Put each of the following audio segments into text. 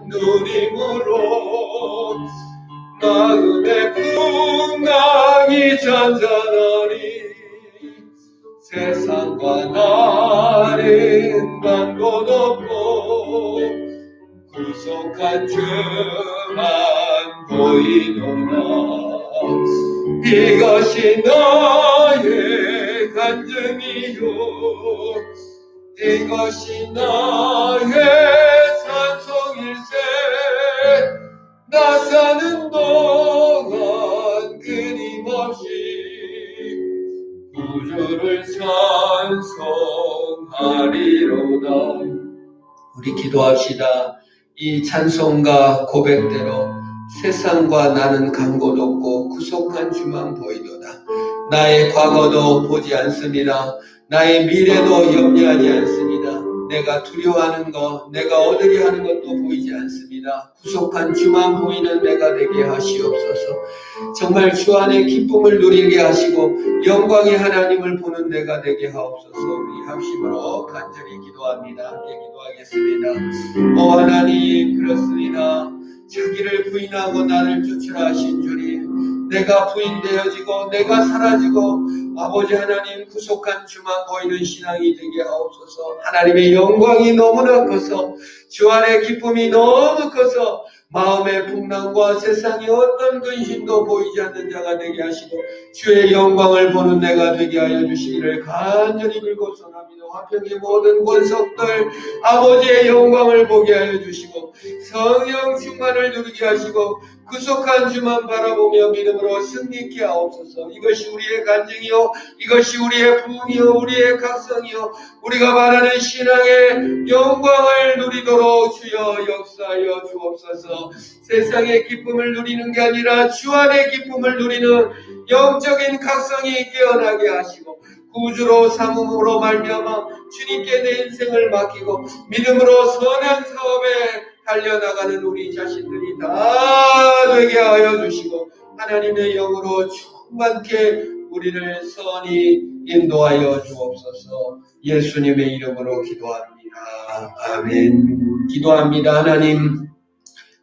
누림으로 마음의 풍랑이 잔잔하니 세상과 나는 간 곳 없고 구속한 주만 보이노라. 이것이 나의 간증이요 이것이 나의 찬송일세. 나 사는 동안 끊임없이 구주를 찬송하리로다. 우리 기도합시다. 이 찬송과 고백대로 세상과 나는 간 곳 없고 구속한 주만 보이도다. 나의 과거도 보지 않습니다. 나의 미래도 염려하지 않습니다. 내가 두려워하는 것, 내가 얻으려 하는 것도 보이지 않습니다. 구속한 주만 보이는 내가 되게 하시옵소서. 정말 주 안에 기쁨을 누리게 하시고 영광의 하나님을 보는 내가 되게 하옵소서. 우리 합심으로 간절히 기도합니다. 함께 기도하겠습니다. 오 하나님, 그렇습니다. 자기를 부인하고 나를 쫓으라 하신 주님, 내가 부인되어지고 내가 사라지고 아버지 하나님 구속한 주만 보이는 신앙이 되게 하옵소서. 하나님의 영광이 너무나 커서 주 안의 기쁨이 너무 커서 마음의 풍랑과 세상의 어떤 근심도 보이지 않는 자가 되게 하시고 주의 영광을 보는 내가 되게 하여 주시기를 간절히 빌고선합니다. 화평의 모든 권속들 아버지의 영광을 보게 하여 주시고 성령 충만을 누리게 하시고 구속한 주만 바라보며 믿음으로 승리케 하옵소서. 이것이 우리의 간증이요 이것이 우리의 부흥이요 우리의 각성이요 우리가 바라는 신앙의 영광을 누리도록 주여 역사하여 주옵소서. 세상의 기쁨을 누리는 게 아니라 주 안의 기쁨을 누리는 영적인 각성이 깨어나게 하시고 구주로 삼음으로 말미암아 주님께 내 인생을 맡기고 믿음으로 선한 사업에 달려나가는 우리 자신들이 다 되게 하여 주시고 하나님의 영으로 충만케 우리를 선히 인도하여 주옵소서. 예수님의 이름으로 기도합니다. 아멘. 기도합니다. 하나님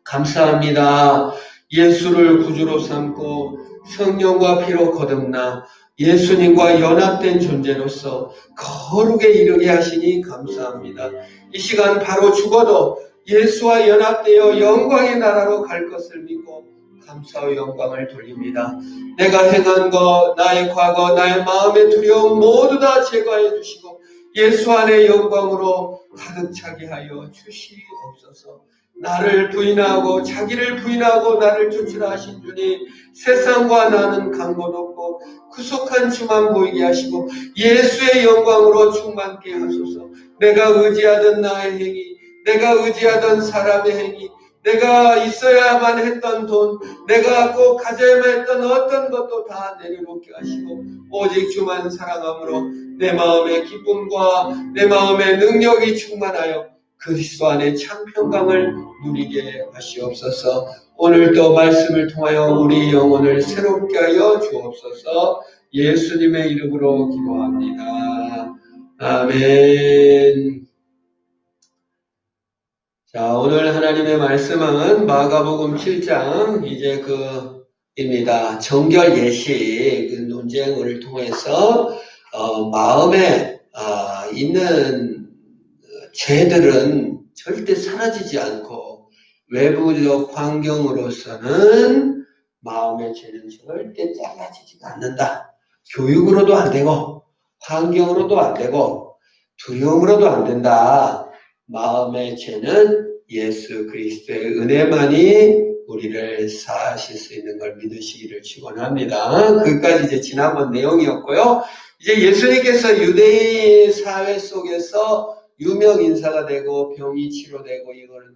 감사합니다. 예수를 구주로 삼고 성령과 피로 거듭나 예수님과 연합된 존재로서 거룩에 이르게 하시니 감사합니다. 이 시간 바로 죽어도 예수와 연합되어 영광의 나라로 갈 것을 믿고 감사와 영광을 돌립니다. 내가 행한 것, 나의 과거, 나의 마음의 두려움 모두 다 제거해 주시고 예수 안의 영광으로 가득 차게 하여 주시옵소서. 나를 부인하고 자기를 부인하고 나를 쫓으라 하신 주님, 세상과 나는 간 곳 없고 구속한 주만 보이게 하시고 예수의 영광으로 충만케 하소서. 내가 의지하던 나의 행위, 내가 의지하던 사람의 행위, 내가 있어야만 했던 돈, 내가 꼭 가져야만 했던 어떤 것도 다 내려놓게 하시고 오직 주만 사랑함으로 내 마음의 기쁨과 내 마음의 능력이 충만하여 그리스도 안에 참 평강을 누리게 하시옵소서. 오늘도 말씀을 통하여 우리 영혼을 새롭게 하여 주옵소서. 예수님의 이름으로 기도합니다. 아멘. 자, 오늘 하나님의 말씀은 마가복음 7장 이제 입니다. 정결 예식 논쟁을 통해서 마음에 있는 죄들은 절대 사라지지 않고 외부적 환경으로서는 마음의 죄는 절대 잘라지지가 않는다. 교육으로도 안 되고 환경으로도 안 되고 두려움으로도 안 된다. 마음의 죄는 예수 그리스도의 은혜만이 우리를 사하실 수 있는 걸 믿으시기를 축원합니다. 그까지 이제 지난번 내용이었고요. 이제 예수님께서 유대인 사회 속에서 유명 인사가 되고 병이 치료되고 이거는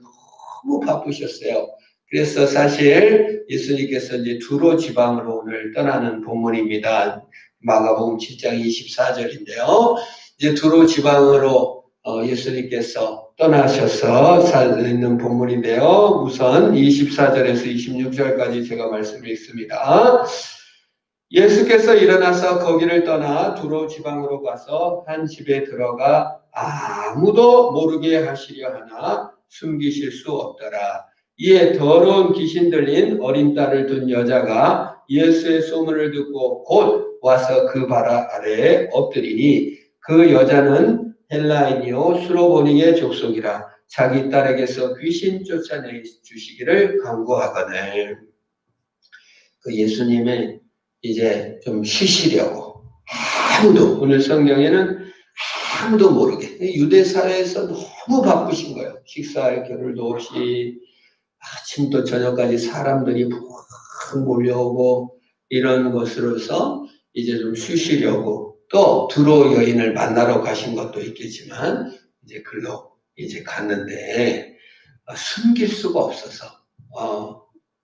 너무 바쁘셨어요. 그래서 사실 예수님께서 이제 두로 지방으로 오늘 떠나는 본문입니다. 마가복음 7장 24절인데요. 이제 두로 지방으로 예수님께서 떠나셔서 있는 본문인데요. 우선 24절에서 26절까지 제가 말씀을 읽습니다. 예수께서 일어나서 거기를 떠나 두로 지방으로 가서 한 집에 들어가 아무도 모르게 하시려 하나 숨기실 수 없더라. 이에 더러운 귀신 들린 어린 딸을 둔 여자가 예수의 소문을 듣고 곧 와서 그 발 아래에 엎드리니 그 여자는 헬라인이요 수로보닉의 족속이라 자기 딸에게서 귀신 쫓아내 주시기를 간구하거늘. 그 예수님의 이제 좀 쉬시려고 아무도 오늘 성경에는 아무도 모르게 유대 사회에서 너무 바쁘신 거예요. 식사할 겨를도 없이 아침부터 저녁까지 사람들이 막 몰려오고 이런 것으로서 이제 좀 쉬시려고 또 두로 여인을 만나러 가신 것도 있겠지만 이제 글로 이제 갔는데 숨길 수가 없어서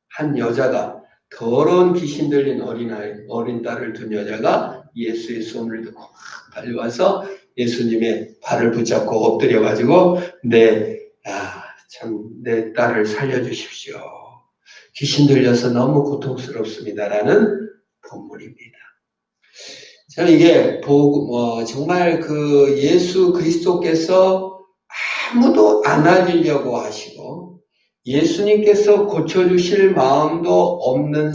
한 여자가 더러운 귀신 들린 어린 딸을 둔 여자가 예수의 소문을 듣고 막 달려와서 예수님의 발을 붙잡고 엎드려가지고 내 딸을 살려주십시오. 귀신 들려서 너무 고통스럽습니다라는 본문입니다. 저는 이게 정말 그 예수 그리스도께서 아무도 안 알리려고 하시고 예수님께서 고쳐주실 마음도 없는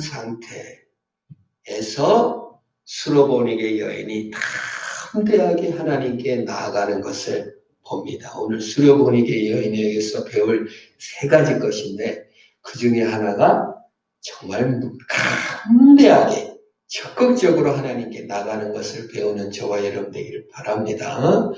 상태에서 수로보닉의 여인이 담대하게 하나님께 나아가는 것을 봅니다. 오늘 수로보닉의 여인에게서 배울 3가지 것인데 그 중에 하나가 정말 담대하게 적극적으로 하나님께 나가는 것을 배우는 저와 여러분 되기를 바랍니다.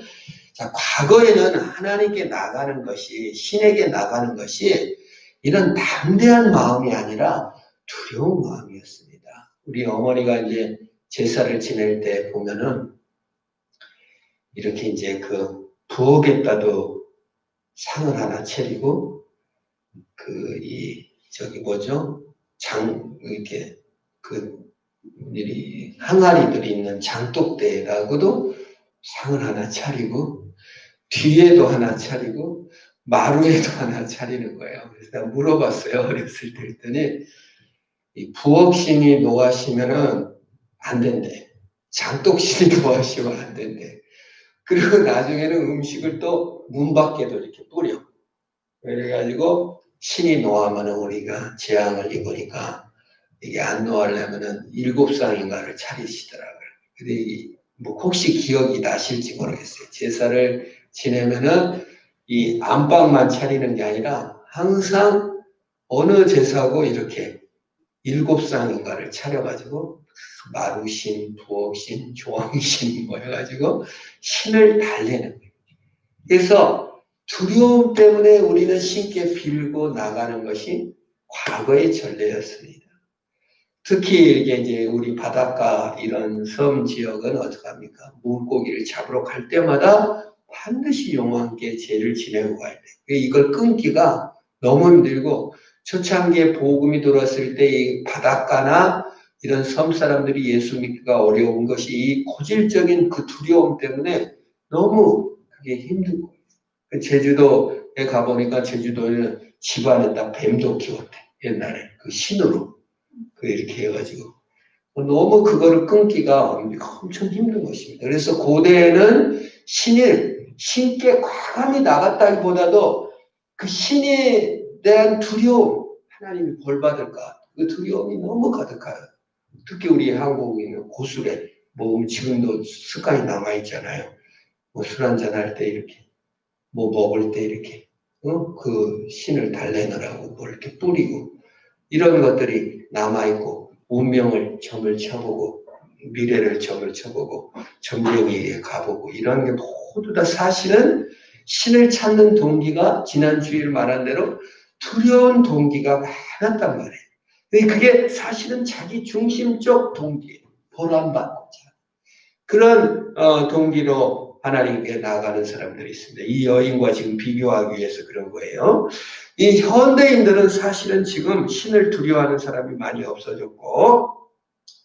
자, 과거에는 하나님께 나가는 것이, 신에게 나가는 것이 이런 담대한 마음이 아니라 두려운 마음이었습니다. 우리 어머니가 이제 제사를 지낼 때 보면은 이렇게 이제 그 부엌에다도 상을 하나 차리고 이렇게 항아리들이 있는 장독대에다가도 상을 하나 차리고 뒤에도 하나 차리고 마루에도 하나 차리는 거예요. 그래서 내가 물어봤어요. 어렸을 때 했더니 이 부엌신이 노하시면은 안 된대. 장독신이 노하시면 안 된대. 그리고 나중에는 음식을 또 문 밖에도 이렇게 뿌려. 그래가지고 신이 노하면은 우리가 재앙을 입으니까 이게 안 노하려면은 7상인가를 차리시더라고요. 근데 혹시 기억이 나실지 모르겠어요. 제사를 지내면은 이 안방만 차리는 게 아니라 항상 어느 제사고 이렇게 7상인가를 차려가지고 마루신, 부엌신, 조항신 해가지고 신을 달래는 거예요. 그래서 두려움 때문에 우리는 신께 빌고 나가는 것이 과거의 전례였습니다. 특히 이렇게 이제 우리 바닷가 이런 섬 지역은 어떡합니까? 물고기를 잡으러 갈 때마다 반드시 용왕께 제를 지내고 가야 돼요. 이걸 끊기가 너무 힘들고 초창기에 복음이 들어왔을 때 이 바닷가나 이런 섬 사람들이 예수 믿기가 어려운 것이 이 고질적인 그 두려움 때문에 너무 그게 힘든 거예요. 제주도에 가보니까 제주도에는 집안에다 뱀도 키웠대. 옛날에 그 신으로. 이렇게 해가지고. 너무 그거를 끊기가 엄청 힘든 것입니다. 그래서 고대에는 신께 과감히 나갔다기보다도 그 신에 대한 두려움, 하나님이 벌 받을까? 그 두려움이 너무 가득해요. 특히 우리 한국인은 고술에, 지금도 습관이 남아있잖아요. 술 한잔 할 때 이렇게, 먹을 때 이렇게, 그 신을 달래느라고 이렇게 뿌리고, 이런 것들이 남아있고, 운명을 점을 쳐보고, 미래를 점을 쳐보고, 점쟁이에 가보고, 이런 게 모두 다 사실은 신을 찾는 동기가 지난 주일 말한 대로 두려운 동기가 많았단 말이에요. 그게 사실은 자기 중심적 동기예요. 보람받고자. 그런 동기로 하나님께 나아가는 사람들이 있습니다. 이 여인과 지금 비교하기 위해서 그런 거예요. 이 현대인들은 사실은 지금 신을 두려워하는 사람이 많이 없어졌고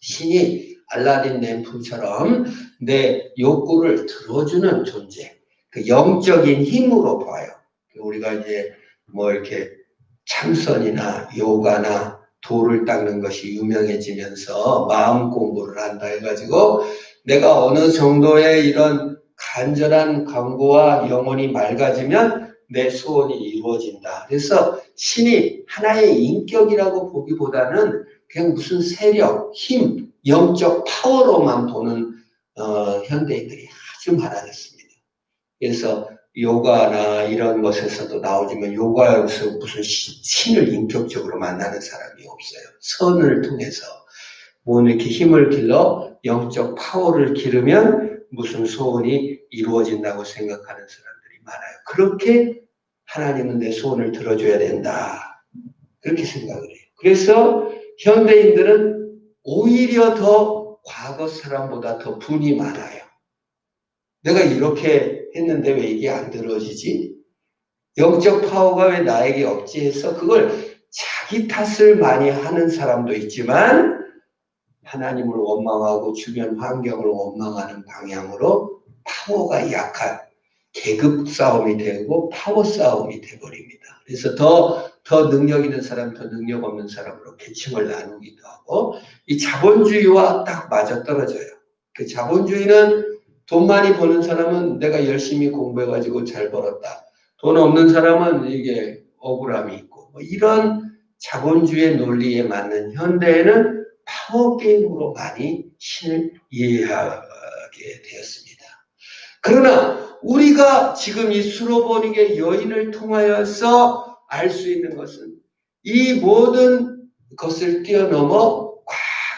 신이 알라딘 램프처럼 내 욕구를 들어주는 존재, 그 영적인 힘으로 봐요. 우리가 이제 이렇게 참선이나 요가나 돌을 닦는 것이 유명해지면서 마음 공부를 한다 해가지고 내가 어느 정도의 이런 간절한 간구와 영혼이 맑아지면 내 소원이 이루어진다. 그래서 신이 하나의 인격이라고 보기보다는 그냥 무슨 세력, 힘, 영적 파워로만 보는 현대인들이 아주 많아졌습니다. 그래서 요가나 이런 것에서도 나오지만 요가에서 무슨 신을 인격적으로 만나는 사람이 없어요. 선을 통해서 뭐 이렇게 힘을 길러 영적 파워를 기르면 무슨 소원이 이루어진다고 생각하는 사람들이 많아요. 그렇게 하나님은 내 소원을 들어줘야 된다. 그렇게 생각을 해요. 그래서 현대인들은 오히려 더 과거 사람보다 더 분이 많아요. 내가 이렇게 했는데 왜 이게 안 들어지지? 영적 파워가 왜 나에게 없지 해서 그걸 자기 탓을 많이 하는 사람도 있지만 하나님을 원망하고 주변 환경을 원망하는 방향으로 파워가 약한 계급 싸움이 되고 파워 싸움이 돼버립니다. 그래서 더 능력 있는 사람, 더 능력 없는 사람으로 계층을 나누기도 하고 이 자본주의와 딱 맞아떨어져요. 그 자본주의는 돈 많이 버는 사람은 내가 열심히 공부해가지고 잘 벌었다. 돈 없는 사람은 이게 억울함이 있고 뭐 이런 자본주의 논리에 맞는 현대에는 파워 게임으로 많이 신을 이해하게 되었습니다. 그러나 우리가 지금 이 수로보닉의 여인을 통하여서 알 수 있는 것은 이 모든 것을 뛰어넘어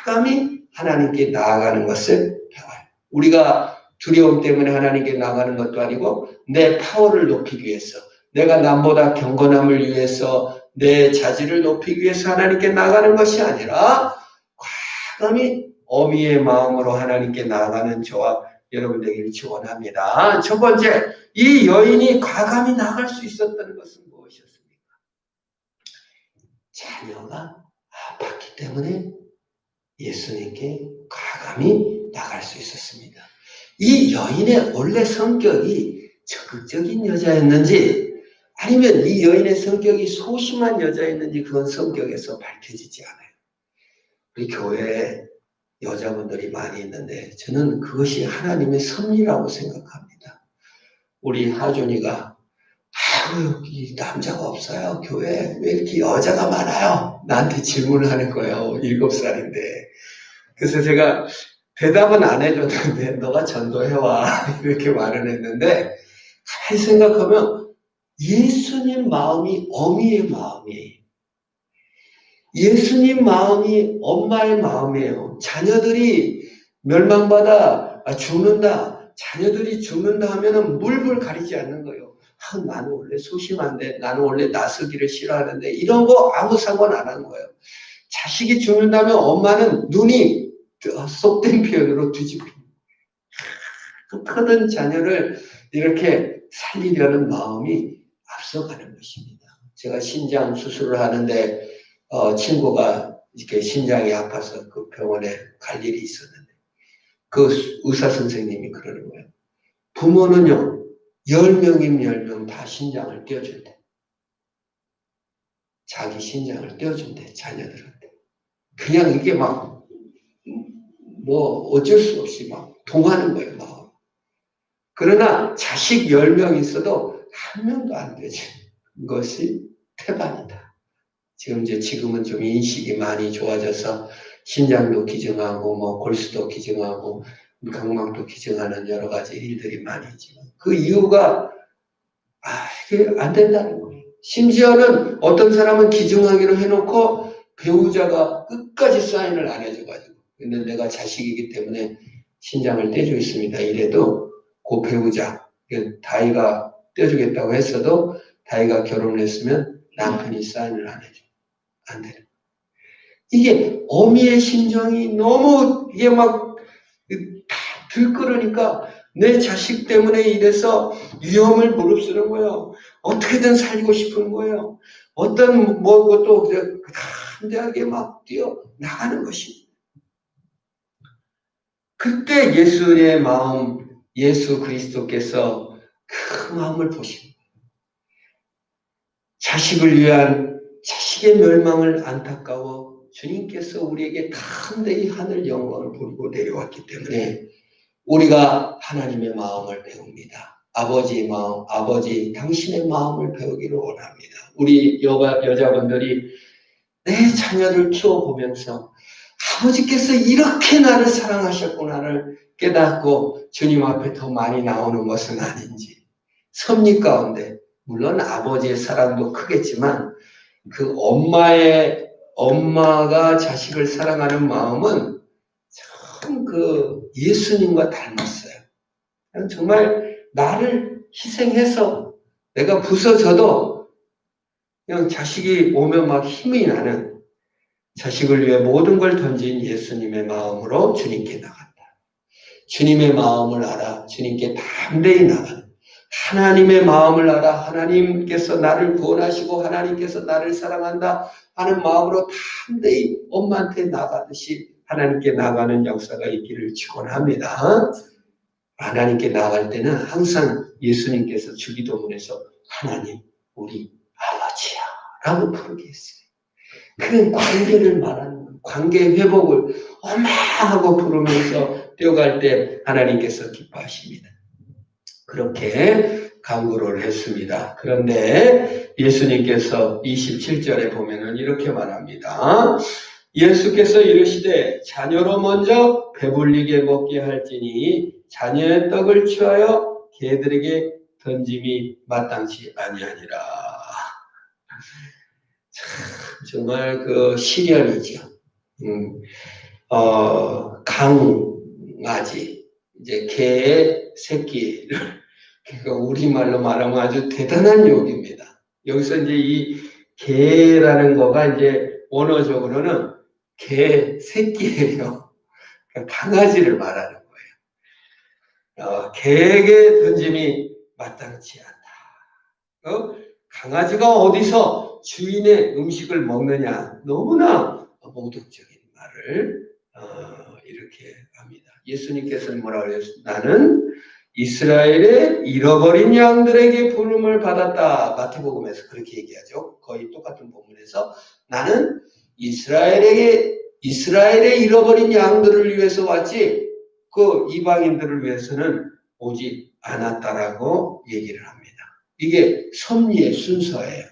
과감히 하나님께 나아가는 것을 배워요. 우리가 두려움 때문에 하나님께 나아가는 것도 아니고 내 파워를 높이기 위해서 내가 남보다 경건함을 위해서 내 자질을 높이기 위해서 하나님께 나아가는 것이 아니라 과감히 어미의 마음으로 하나님께 나아가는 저와 여러분 되기를 축원합니다. 첫 번째, 이 여인이 과감히 나갈 수 있었다는 것은 무엇이었습니까? 자녀가 아팠기 때문에 예수님께 과감히 나갈 수 있었습니다. 이 여인의 원래 성격이 적극적인 여자였는지 아니면 이 여인의 성격이 소심한 여자였는지 그건 성격에서 밝혀지지 않아요. 우리 교회에 여자분들이 많이 있는데 저는 그것이 하나님의 섭리라고 생각합니다. 우리 하준이가 여기 남자가 없어요. 교회에 왜 이렇게 여자가 많아요? 나한테 질문을 하는 거예요. 7살인데. 그래서 제가 대답은 안 해줬는데 너가 전도해와 이렇게 말을 했는데 가만히 생각하면 예수님 마음이 어미의 마음이에요. 예수님 마음이 엄마의 마음이에요. 자녀들이 멸망받아 죽는다. 자녀들이 죽는다 하면은 물불 가리지 않는 거예요. 나는 원래 소심한데, 나는 원래 나서기를 싫어하는데 이런 거 아무 상관 안 하는 거예요. 자식이 죽는다면 엄마는 눈이 속된 표현으로 뒤집힙니다. 크던 자녀를 이렇게 살리려는 마음이 앞서가는 것입니다. 제가 신장 수술을 하는데 친구가 이렇게 신장이 아파서 그 병원에 갈 일이 있었는데 그 의사 선생님이 그러는 거예요. 부모는요 10명이면 10명 다 신장을 떼어준대. 자기 신장을 떼어준대 자녀들한테. 그냥 이게 막 뭐 어쩔 수 없이 막 동하는 거예요. 막. 그러나 자식 10명 있어도 한 명도 안 되지. 이것이 태반이다. 지금은 좀 인식이 많이 좋아져서 신장도 기증하고 뭐 골수도 기증하고 각막도 기증하는 여러 가지 일들이 많이 있지만 그 이유가 이게 안 된다는 거예요. 심지어는 어떤 사람은 기증하기로 해놓고 배우자가 끝까지 사인을 안 해줘가지고 근데 내가 자식이기 때문에 신장을 떼주겠습니다. 이래도 그 배우자 다이가 떼주겠다고 했어도 다이가 결혼을 했으면 남편이 사인을 안 해줘. 안 되는. 이게 어미의 심정이 너무 이게 막 들끓으니까 내 자식 때문에 이래서 위험을 무릅쓰는 거예요. 어떻게든 살리고 싶은 거예요. 어떤 것도 담대하게 막 뛰어 나가는 것입니다. 그때 예수의 마음, 예수 그리스도께서 그 마음을 보십니다. 자식을 위한 자식의 멸망을 안타까워 주님께서 우리에게 담대히 하늘 영광을 부리고 내려왔기 때문에 우리가 하나님의 마음을 배웁니다. 아버지의 마음, 아버지 당신의 마음을 배우기를 원합니다. 우리 여자분들이 내 자녀를 키워보면서 아버지께서 이렇게 나를 사랑하셨구나를 깨닫고 주님 앞에 더 많이 나오는 것은 아닌지, 섭리 가운데 물론 아버지의 사랑도 크겠지만 그 엄마가 자식을 사랑하는 마음은 참 그 예수님과 닮았어요. 정말 나를 희생해서 내가 부서져도 그냥 자식이 오면 막 힘이 나는, 자식을 위해 모든 걸 던진 예수님의 마음으로 주님께 나간다. 주님의 마음을 알아 주님께 담대히 나가는, 하나님의 마음을 알아 하나님께서 나를 구원하시고 하나님께서 나를 사랑한다 하는 마음으로 담대히 엄마한테 나가듯이 하나님께 나가는 역사가 있기를 축원합니다. 하나님께 나갈 때는 항상 예수님께서 주기도문에서 하나님 우리 아버지야 라고 부르게 했어요. 그런 관계를 말하는 거예요. 관계 회복을 엄마 하고 부르면서 뛰어갈 때 하나님께서 기뻐하십니다. 그렇게 강구를 했습니다. 그런데 예수님께서 27절에 보면은 이렇게 말합니다. 예수께서 이르시되 자녀로 먼저 배불리게 먹게 할지니 자녀의 떡을 취하여 개들에게 던짐이 마땅치 아니하니라. 정말 그 시련이죠. 강아지, 이제 개의 새끼를, 그러니까 우리말로 말하면 아주 대단한 욕입니다. 여기서 이제 이 개라는 거가 이제 원어적으로는 개 새끼예요. 그러니까 강아지를 말하는 거예요. 개에게 던짐이 마땅치 않다. 강아지가 어디서 주인의 음식을 먹느냐, 너무나 모독적인 말을 이렇게 합니다. 예수님께서는 뭐라고 그랬어요? 나는 이스라엘의 잃어버린 양들에게 부름을 받았다. 마태복음에서 그렇게 얘기하죠. 거의 똑같은 본문에서 나는 이스라엘의 잃어버린 양들을 위해서 왔지 그 이방인들을 위해서는 오지 않았다라고 얘기를 합니다. 이게 섭리의 순서예요.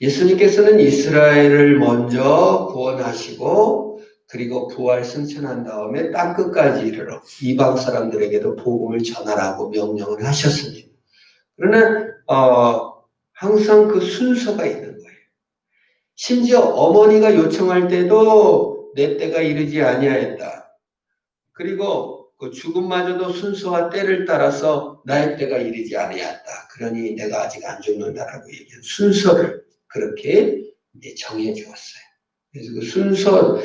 예수님께서는 이스라엘을 먼저 구원하시고 그리고 부활 승천한 다음에 땅끝까지 이르러 이방 사람들에게도 복음을 전하라고 명령을 하셨습니다. 그러나 항상 그 순서가 있는 거예요. 심지어 어머니가 요청할 때도 내 때가 이르지 아니하였다. 그리고 그 죽음마저도 순서와 때를 따라서 나의 때가 이르지 아니하였다. 그러니 내가 아직 안 죽는다라고 얘기한 순서를 그렇게 정해 주었어요. 그래서 그 순서,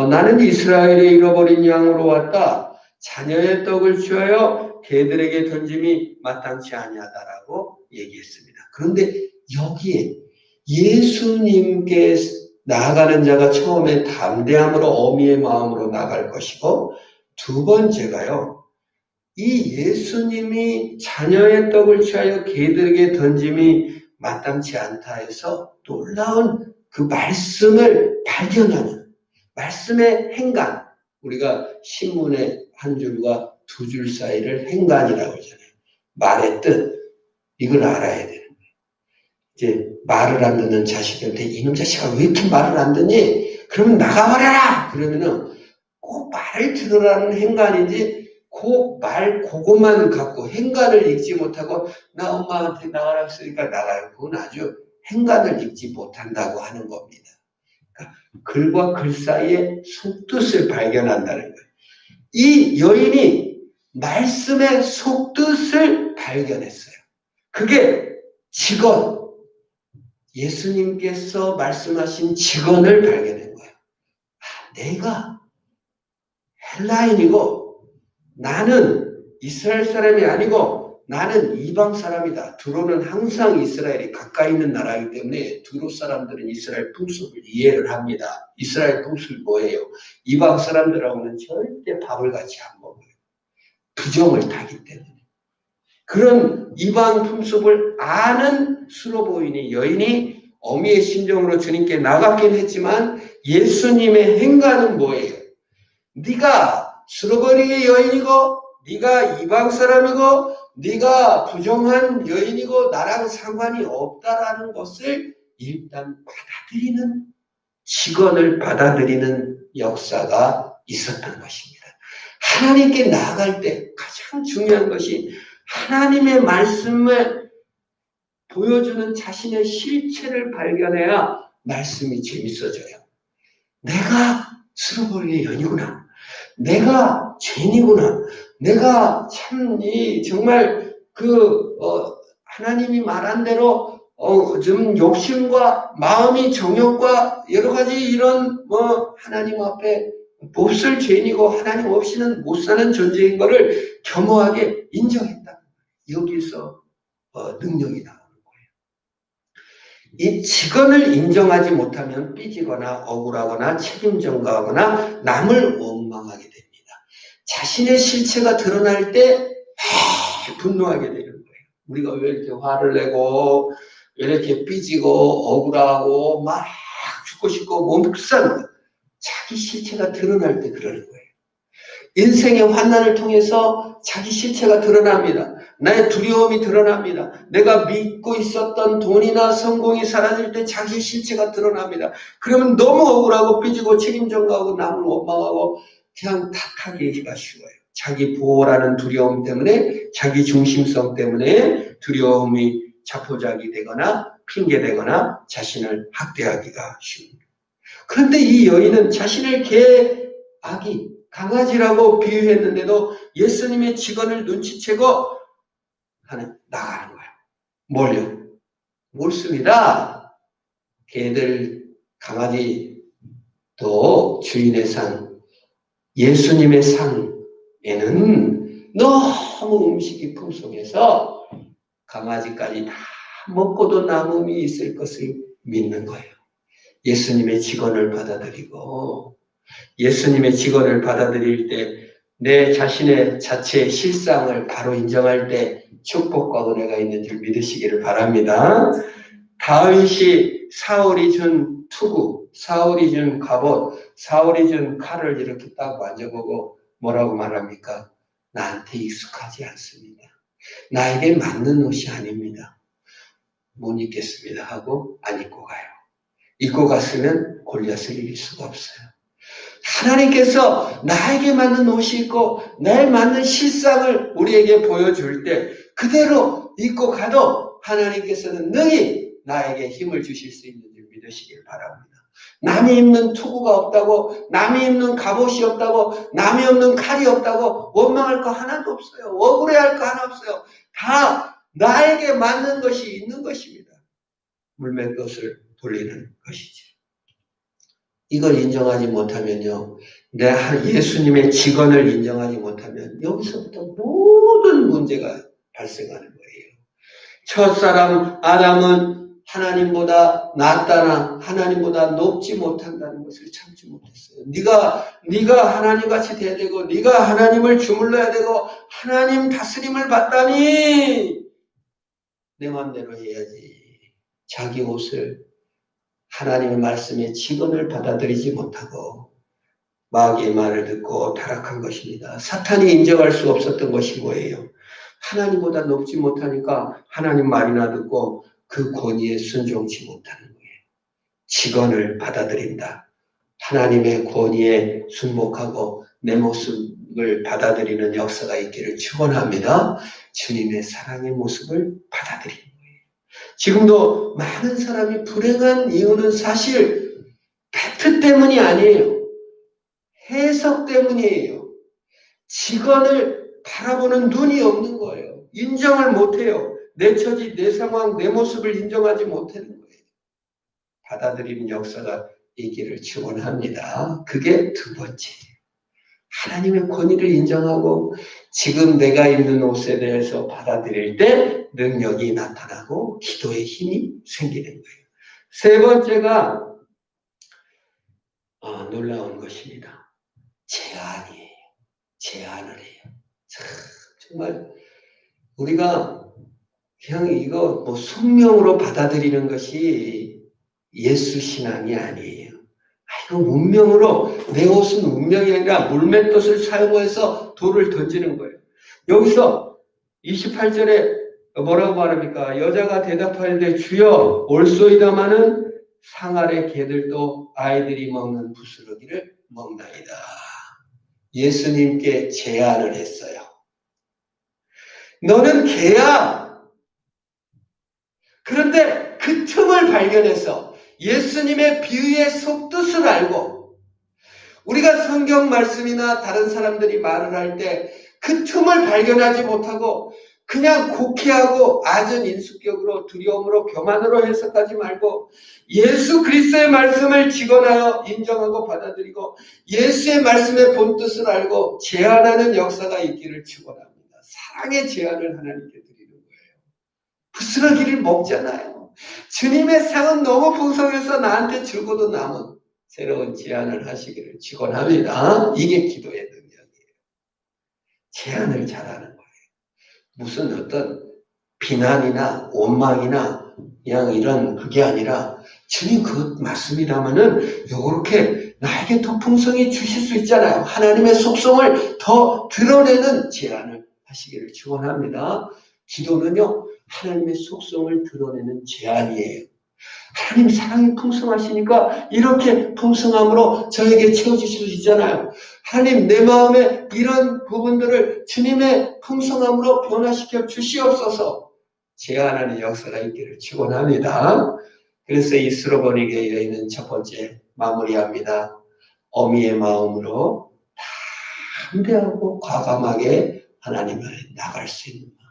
나는 이스라엘의 잃어버린 양으로 왔다. 자녀의 떡을 취하여 개들에게 던짐이 마땅치 아니하다라고 얘기했습니다. 그런데 여기에 예수님께 나아가는 자가 처음에 담대함으로 어미의 마음으로 나갈 것이고, 두 번째가요, 이 예수님이 자녀의 떡을 취하여 개들에게 던짐이 마땅치 않다 해서 놀라운 그 말씀을 발견하는 말씀의 행간, 우리가 신문의 한 줄과 두 줄 사이를 행간이라고 하잖아요. 말의 뜻, 이걸 알아야 되는 거예요. 이제 말을 안 듣는 자식한테 이놈 자식아 왜 이렇게 말을 안 듣니? 그러면 나가버려라! 그러면은 꼭 말을 들으라는 행간인지 그것만 갖고 행간을 읽지 못하고 나 엄마한테 나가라 했으니까 나가요. 그건 아주 행간을 읽지 못한다고 하는 겁니다. 그러니까 글과 글 사이에 속뜻을 발견한다는 거예요. 이 여인이 말씀의 속뜻을 발견했어요. 그게 직언, 예수님께서 말씀하신 직언을 발견한 거예요. 내가 헬라인이고 나는 이스라엘 사람이 아니고 나는 이방 사람이다. 두로는 항상 이스라엘이 가까이 있는 나라이기 때문에 두로 사람들은 이스라엘 풍습을 이해를 합니다. 이스라엘 풍습이 뭐예요? 이방 사람들하고는 절대 밥을 같이 안 먹어요. 부정을 타기 때문에. 그런 이방 풍습을 아는 수로보이니 여인이 어미의 심정으로 주님께 나갔긴 했지만 예수님의 행간은 뭐예요? 네가 수로보이니 여인이고 네가 이방 사람이고 네가 부정한 여인이고 나랑 상관이 없다라는 것을 일단 받아들이는, 직언을 받아들이는 역사가 있었던 것입니다. 하나님께 나아갈 때 가장 중요한 것이 하나님의 말씀을 보여주는 자신의 실체를 발견해야 말씀이 재밌어져요. 내가 스스로의 연이구나. 내가 죄인이구나. 내가 참 정말 하나님이 말한 대로 좀 욕심과 마음이 정욕과 여러 가지 이런 하나님 앞에 몹쓸 죄인이고 하나님 없이는 못 사는 존재인 것을 겸허하게 인정했다. 여기서 능력이 나오는 거예요. 이 직언을 인정하지 못하면 삐지거나 억울하거나 책임 전가하거나 남을 원망하게 됩니다. 자신의 실체가 드러날 때 분노하게 되는 거예요. 우리가 왜 이렇게 화를 내고 왜 이렇게 삐지고 억울하고 막 죽고 싶고 몸살고, 자기 실체가 드러날 때 그러는 거예요. 인생의 환난을 통해서 자기 실체가 드러납니다. 나의 두려움이 드러납니다. 내가 믿고 있었던 돈이나 성공이 사라질 때 자기 실체가 드러납니다. 그러면 너무 억울하고 삐지고 책임 전가하고 남을 원망하고 그냥 탓하기가 쉬워요. 자기 보호라는 두려움 때문에, 자기 중심성 때문에 두려움이 자포자기 되거나 핑계대거나 자신을 학대하기가 쉬웁니다. 그런데 이 여인은 자신을 아기, 강아지라고 비유했는데도 예수님의 직언을 눈치채고 나가는 거예요. 뭘요? 옳습니다. 개들, 강아지도 주인의 상, 예수님의 상에는 너무 음식이 풍성해서 강아지까지 다 먹고도 남음이 있을 것을 믿는 거예요. 예수님의 직언을 받아들이고, 예수님의 직언을 받아들일 때 내 자신의 자체의 실상을 바로 인정할 때 축복과 은혜가 있는 줄 믿으시기를 바랍니다. 다윗이 사울이 준 투구, 사울이 준 갑옷, 사울이 준 칼을 이렇게 딱 만져보고 뭐라고 말합니까? 나한테 익숙하지 않습니다. 나에게 맞는 옷이 아닙니다. 못 입겠습니다 하고 안 입고 가요. 입고 갔으면 골리앗을 이길 수가 없어요. 하나님께서 나에게 맞는 옷이 있고 나에 맞는 실상을 우리에게 보여줄 때 그대로 입고 가도 하나님께서는 능히 나에게 힘을 주실 수 있는 줄 믿으시길 바랍니다. 남이 입는 투구가 없다고, 남이 입는 갑옷이 없다고, 남이 없는 칼이 없다고 원망할 거 하나도 없어요. 억울해할 거 하나 없어요. 다 나에게 맞는 것이 있는 것입니다. 물맷 것을 돌리는 것이지. 이걸 인정하지 못하면요, 예수님의 직언을 인정하지 못하면 여기서부터 모든 문제가 발생하는 거예요. 첫사람 아담은 하나님보다 낫다나 하나님보다 높지 못한다는 것을 참지 못했어요. 네가 하나님같이 돼야 되고 네가 하나님을 주물러야 되고 하나님 다스림을 받다니 내 마음대로 해야지. 자기 옷을 하나님의 말씀에 직언을 받아들이지 못하고 마귀의 말을 듣고 타락한 것입니다. 사탄이 인정할 수 없었던 것이 뭐예요? 하나님보다 높지 못하니까 하나님 말이나 듣고 그 권위에 순종치 못하는 거예요. 직언을 받아들인다. 하나님의 권위에 순복하고 내 모습을 받아들이는 역사가 있기를 축원합니다. 주님의 사랑의 모습을 받아들이는 거예요. 지금도 많은 사람이 불행한 이유는 사실 팩트 때문이 아니에요. 해석 때문이에요. 직언을 바라보는 눈이 없는 거예요. 인정을 못해요. 내 처지, 내 상황, 내 모습을 인정하지 못하는 거예요. 받아들이는 역사가 있기를 축원합니다. 그게 두 번째예요. 하나님의 권위를 인정하고 지금 내가 입는 옷에 대해서 받아들일 때 능력이 나타나고 기도의 힘이 생기는 거예요. 세 번째가 놀라운 것입니다. 제안이에요. 제안을 해요. 정말 우리가 그냥 이거 숙명으로 받아들이는 것이 예수 신앙이 아니에요. 이거 운명으로, 내 옷은 운명이 아니라 물맷돌을 사용해서 돌을 던지는 거예요. 여기서 28절에 뭐라고 말합니까? 여자가 대답하는데 주여 올소이다마는 상 아래 개들도 아이들이 먹는 부스러기를 먹나이다. 예수님께 제안을 했어요. 너는 개야. 그런데 그 틈을 발견해서 예수님의 비유의 속뜻을 알고 우리가 성경 말씀이나 다른 사람들이 말을 할 때 그 틈을 발견하지 못하고 그냥 곡해하고 아전 인수격으로 두려움으로 교만으로 해석하지 말고 예수 그리스도의 말씀을 직언하여 인정하고 받아들이고 예수의 말씀의 본뜻을 알고 제안하는 역사가 있기를 축원합니다. 사랑의 제안을 하나님께 드리는 거예요. 부스러기를 먹잖아요. 주님의 상은 너무 풍성해서 나한테 주고도 남은 새로운 제안을 하시기를 축원합니다. 이게 기도의 능력이에요. 제안을 잘하는 거예요. 무슨 어떤 비난이나 원망이나 그냥 이런 그게 아니라 주님 그 말씀이라면은 요렇게 나에게 더 풍성히 주실 수 있잖아요. 하나님의 속성을 더 드러내는 제안을 하시기를 축원합니다. 기도는요 하나님의 속성을 드러내는 제안이에요. 하나님 사랑이 풍성하시니까 이렇게 풍성함으로 저에게 채워주실 수 있잖아요. 하나님 내 마음에 이런 부분들을 주님의 풍성함으로 변화시켜 주시옵소서. 제안하는 역사가 있기를 축원합니다. 그래서 이 스로보니게 여인은 첫 번째 마무리합니다. 어미의 마음으로 담대하고 과감하게 하나님을 나갈 수 있는 마음,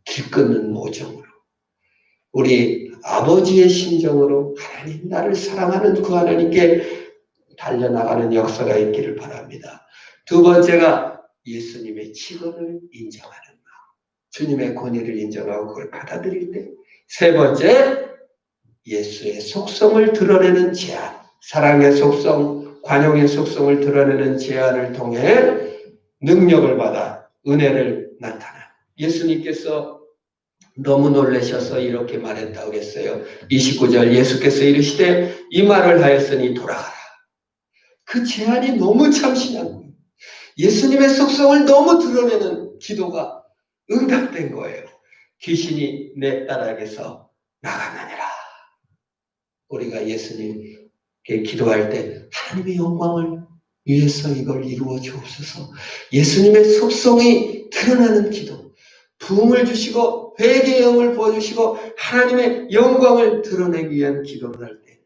길끓는 모정으로 우리 아버지의 심정으로 하나님 나를 사랑하는 그 하나님께 달려나가는 역사가 있기를 바랍니다. 두 번째가 예수님의 직언을 인정하는 마음, 주님의 권위를 인정하고 그걸 받아들일 때. 세 번째, 예수의 속성을 드러내는 제안, 사랑의 속성, 관용의 속성을 드러내는 제안을 통해 능력을 받아 은혜를 나타내. 예수님께서 너무 놀라셔서 이렇게 말했다고 했어요. 29절 예수께서 이르시되 이 말을 하였으니 돌아가라. 그 제안이 너무 참신한 거예요. 예수님의 속성을 너무 드러내는 기도가 응답된 거예요. 귀신이 내 딸에게서 나가느니라. 우리가 예수님께 기도할 때 하나님의 영광을 위해서 이걸 이루어 주옵소서. 예수님의 속성이 드러나는 기도, 부흥을 주시고 회개의 영을 부어주시고 하나님의 영광을 드러내기 위한 기도를 할 때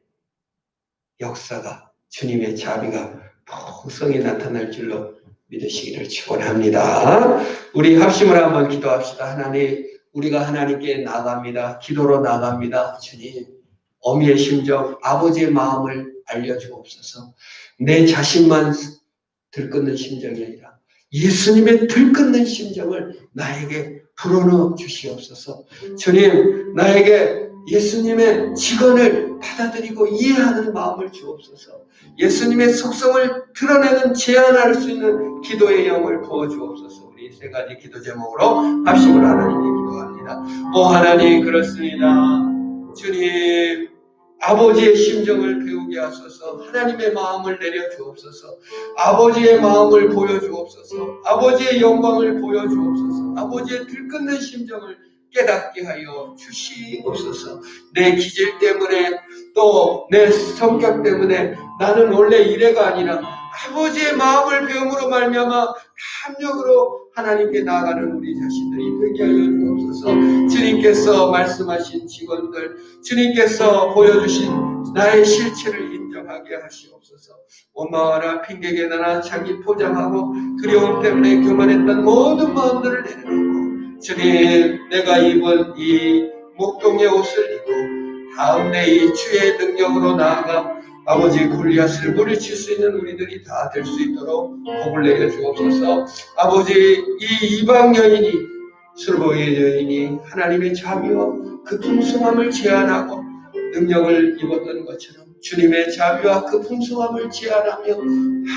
역사가 주님의 자비가 풍성히 나타날 줄로 믿으시기를 축원합니다. 우리 합심을 한번 기도합시다. 하나님, 우리가 하나님께 나갑니다. 기도로 나갑니다. 주님, 어미의 심정, 아버지의 마음을 알려주옵소서. 내 자신만 들끓는 심정이 아니라 예수님의 들끓는 심정을 나에게 불어넣어 주시옵소서. 주님, 나에게 예수님의 직언을 받아들이고 이해하는 마음을 주옵소서. 예수님의 속성을 드러내는 제안할 수 있는 기도의 영을 부어주옵소서. 우리 세 가지 기도 제목으로 합심을 하나님께 기도합니다. 오 하나님, 그렇습니다. 주님, 아버지의 심정을 배우게 하소서. 하나님의 마음을 내려주옵소서. 아버지의 마음을 보여주옵소서. 아버지의 영광을 보여주옵소서. 아버지의 들끓는 심정을 깨닫게 하여 주시옵소서. 내 기질 때문에 또 내 성격 때문에 나는 원래 이래가 아니라 아버지의 마음을 배움으로 말미암아 합력으로 하나님께 나아가는 우리 자신들이 되게 하여 주옵소서. 주님께서 말씀하신 직원들, 주님께서 보여주신 나의 실체를 인정하게 하시옵소서. 원망하나 핑계개나나 자기 포장하고 두려움 때문에 교만했던 모든 마음들을 내려놓고 주님, 내가 입은 이 목동의 옷을 입고 다음 내 이 주의 능력으로 나아가 아버지 골리앗을 물리칠 수 있는 우리들이 다 될 수 있도록 복을 내려 주옵소서. 아버지, 이 이방 여인이, 술보의 여인이 하나님의 자비와 그 풍성함을 제안하고 능력을 입었던 것처럼 주님의 자비와 그 풍성함을 제안하며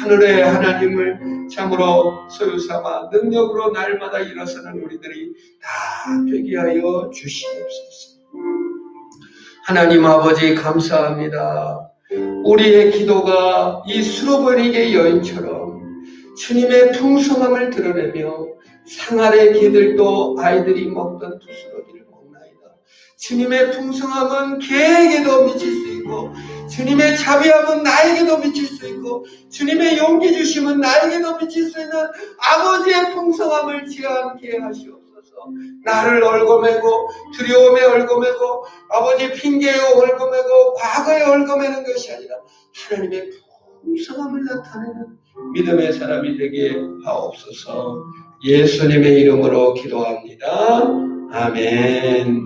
하늘의 하나님을 참으로 소유삼아 능력으로 날마다 일어서는 우리들이 다 되게 하여 주시옵소서. 하나님 아버지, 감사합니다. 우리의 기도가 이 수로보니게 여인처럼 주님의 풍성함을 드러내며 상아래 개들도 아이들이 먹던 두스러기를 먹나이다. 주님의 풍성함은 개에게도 미칠 수 있고, 주님의 자비함은 나에게도 미칠 수 있고, 주님의 용기 주심은 나에게도 미칠 수 있는 아버지의 풍성함을 지않게 하시옵소서. 나를 얽어매고 두려움에 얽어매고 아버지 핑계에 얽어매고 과거에 얽어매는 것이 아니라 하나님의 풍성함을 나타내는 믿음의 사람이 되게 하옵소서. 예수님의 이름으로 기도합니다. 아멘.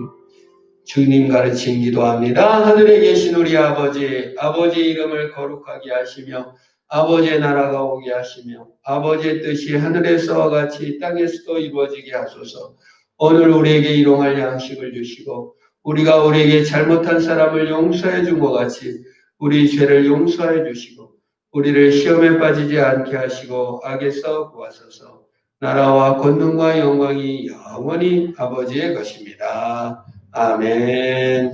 주님 가르친 기도합니다. 하늘에 계신 우리 아버지, 아버지의 이름을 거룩하게 하시며 아버지의 나라가 오게 하시며 아버지의 뜻이 하늘에서와 같이 땅에서도 이루어지게 하소서. 오늘 우리에게 일용할 양식을 주시고 우리가 우리에게 잘못한 사람을 용서해 준 것 같이 우리 죄를 용서해 주시고 우리를 시험에 빠지지 않게 하시고 악에서 구하소서. 나라와 권능과 영광이 영원히 아버지의 것입니다. 아멘.